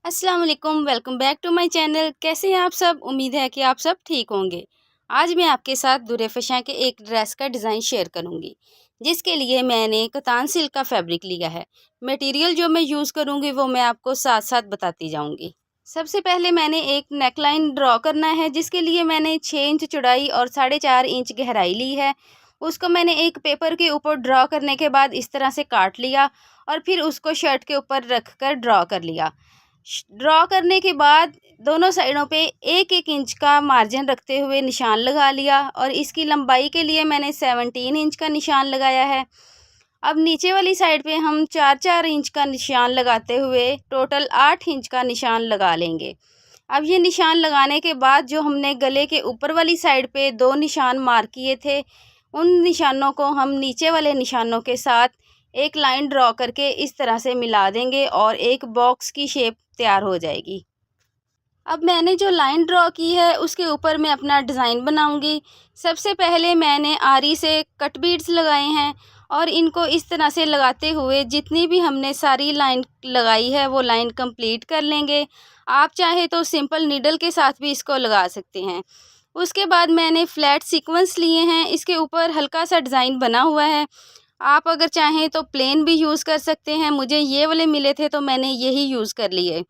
अस्सलाम वालेकुम, welcome back to my channel. कैसे हैं आप सब? उम्मीद है कि आप सब ठीक होंगे। आज मैं आपके साथ दुरेफशा के एक ड्रेस का डिज़ाइन शेयर करूंगी, जिसके लिए मैंने कतान सिल्क का फैब्रिक लिया है। मटेरियल जो मैं यूज़ करूंगी वो मैं आपको साथ साथ बताती जाऊंगी। सबसे पहले मैंने एक नेकलाइन ड्रॉ करना है, जिसके लिए मैंने 6 इंच चौड़ाई और 4.5 इंच गहराई ली है। उसको मैंने एक पेपर के ऊपर ड्रॉ करने के बाद इस तरह से काट लिया और फिर उसको शर्ट के ऊपर रख कर ड्रॉ कर लिया। ड्रॉ करने के बाद दोनों साइडों पे एक एक इंच का मार्जिन रखते हुए निशान लगा लिया और इसकी लंबाई के लिए मैंने 17 इंच का निशान लगाया है। अब नीचे वाली साइड पे हम 4-4 इंच का निशान लगाते हुए टोटल 8 इंच का निशान लगा लेंगे। अब ये निशान लगाने के बाद जो हमने गले के ऊपर वाली साइड पे 2 निशान मार्क किए थे, उन निशानों को हम नीचे वाले निशानों के साथ एक लाइन ड्रॉ करके इस तरह से मिला देंगे और एक बॉक्स की शेप तैयार हो जाएगी। अब मैंने जो लाइन ड्रॉ की है उसके ऊपर मैं अपना डिज़ाइन बनाऊंगी। सबसे पहले मैंने आरी से कट बीड्स लगाए हैं और इनको इस तरह से लगाते हुए जितनी भी हमने सारी लाइन लगाई है वो लाइन कंप्लीट कर लेंगे। आप चाहे तो सिंपल नीडल के साथ भी इसको लगा सकते हैं। उसके बाद मैंने फ्लैट सीक्वेंस लिए हैं, इसके ऊपर हल्का सा डिज़ाइन बना हुआ है। आप अगर चाहें तो प्लेन भी यूज़ कर सकते हैं। मुझे ये वाले मिले थे तो मैंने यही यूज़ कर लिए।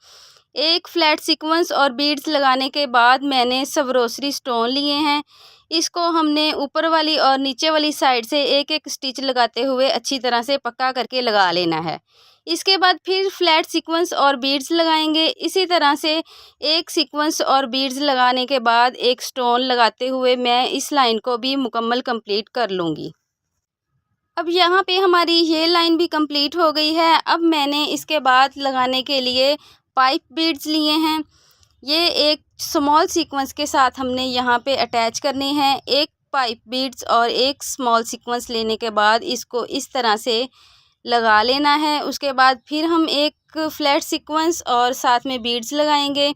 एक फ्लैट सीक्वेंस और बीड्स लगाने के बाद मैंने स्वरोसरी स्टोन लिए हैं। इसको हमने ऊपर वाली और नीचे वाली साइड से एक एक स्टिच लगाते हुए अच्छी तरह से पक्का करके लगा लेना है। इसके बाद फिर फ्लैट सीक्वेंस और बीड्स लगाएंगे। इसी तरह से एक सीक्वेंस और बीड्स लगाने के बाद एक स्टोन लगाते हुए मैं इस लाइन को भी मुकम्मल कंप्लीट कर लूँगी। अब यहाँ पे हमारी ये लाइन भी कंप्लीट हो गई है। अब मैंने इसके बाद लगाने के लिए पाइप बीड्स लिए हैं। ये एक स्मॉल सीक्वेंस के साथ हमने यहाँ पे अटैच करने हैं। एक पाइप बीड्स और एक स्मॉल सीक्वेंस लेने के बाद इसको इस तरह से लगा लेना है। उसके बाद फिर हम एक फ्लैट सीक्वेंस और साथ में बीड्स लगाएंगे।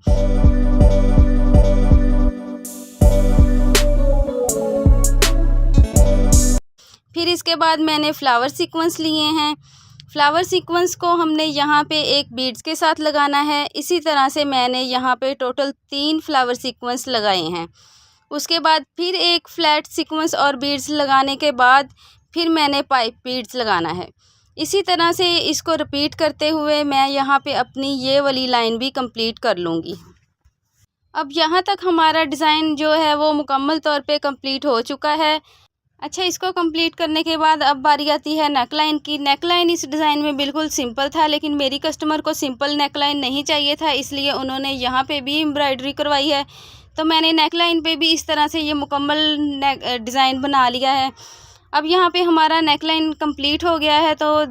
फिर इसके बाद मैंने फ्लावर सीक्वेंस लिए हैं। फ्लावर सीक्वेंस को हमने यहाँ पे एक बीड्स के साथ लगाना है। इसी तरह से मैंने यहाँ पे टोटल 3 फ्लावर सीक्वेंस लगाए हैं। उसके बाद फिर एक फ्लैट सीक्वेंस और बीड्स लगाने के बाद फिर मैंने पाइप बीड्स लगाना है। इसी तरह से इसको रिपीट करते हुए मैं यहाँ पे अपनी ये वाली लाइन भी कंप्लीट कर लूँगी। अब यहाँ तक हमारा डिज़ाइन जो है वो मुकम्मल तौर पे कंप्लीट हो चुका है। अच्छा, इसको कंप्लीट करने के बाद अब बारी आती है नेकलाइन की। नेकलाइन इस डिज़ाइन में बिल्कुल सिंपल था, लेकिन मेरी कस्टमर को सिंपल नेकलाइन नहीं चाहिए था, इसलिए उन्होंने यहाँ पे भी एम्ब्रॉयडरी करवाई है। तो मैंने नेकलाइन पे भी इस तरह से ये मुकम्मल डिज़ाइन बना लिया है। अब यहाँ पे हमारा नेकलाइन कंप्लीट हो गया है, तो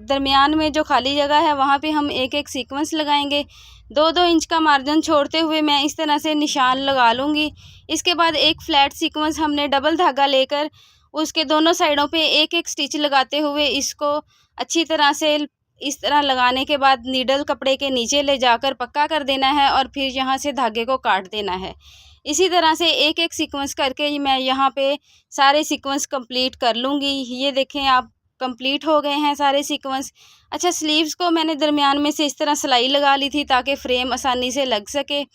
दरमियान में जो खाली जगह है वहाँ पे हम एक एक सीक्वेंस लगाएंगे। 2-2 इंच का मार्जिन छोड़ते हुए मैं इस तरह से निशान लगा लूँगी। इसके बाद एक फ्लैट सीक्वेंस हमने डबल धागा लेकर उसके दोनों साइडों पे एक एक स्टिच लगाते हुए इसको अच्छी तरह से इस तरह लगाने के बाद नीडल कपड़े के नीचे ले जाकर पक्का कर देना है और फिर यहाँ से धागे को काट देना है। इसी तरह से एक एक सीक्वेंस करके मैं यहाँ पे सारे सीक्वेंस कंप्लीट कर लूँगी। ये देखें, आप कंप्लीट हो गए हैं सारे सीक्वेंस। अच्छा, स्लीव्स को मैंने दरमियान में से इस तरह सिलाई लगा ली थी ताकि फ्रेम आसानी से लग सके।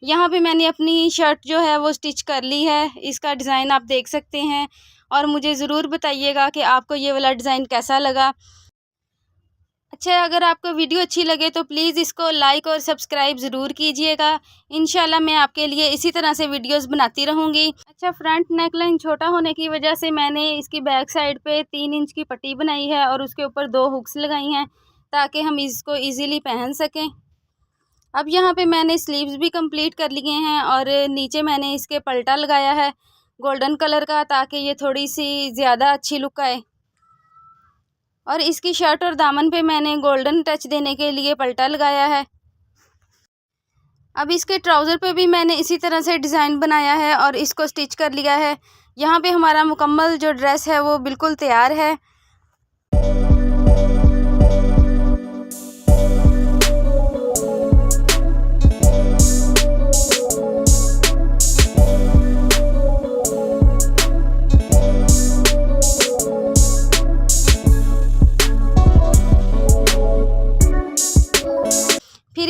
यहाँ पे मैंने अपनी शर्ट जो है वो स्टिच कर ली है। इसका डिज़ाइन आप देख सकते हैं और मुझे ज़रूर बताइएगा कि आपको ये वाला डिज़ाइन कैसा लगा। अच्छा, अगर आपको वीडियो अच्छी लगे तो प्लीज़ इसको लाइक और सब्सक्राइब ज़रूर कीजिएगा। इंशाल्लाह मैं आपके लिए इसी तरह से वीडियोस बनाती रहूँगी। अच्छा, फ्रंट नेकलाइन छोटा होने की वजह से मैंने इसकी बैक साइड पे 3 इंच की पट्टी बनाई है और उसके ऊपर 2 हुक्स लगाई हैं ताकि हम इसको ईज़िली पहन सकें। अब यहाँ पे मैंने स्लीव्स भी कंप्लीट कर लिए हैं और नीचे मैंने इसके पल्टा लगाया है गोल्डन कलर का, ताकि ये थोड़ी सी ज़्यादा अच्छी लुक आए। और इसकी शर्ट और दामन पे मैंने गोल्डन टच देने के लिए पल्टा लगाया है। अब इसके ट्राउज़र पे भी मैंने इसी तरह से डिज़ाइन बनाया है और इसको स्टिच कर लिया है। यहाँ पे हमारा मुकम्मल जो ड्रेस है वो बिल्कुल तैयार है।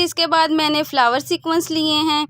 इसके बाद मैंने फ्लावर सीक्वेंस लिए हैं।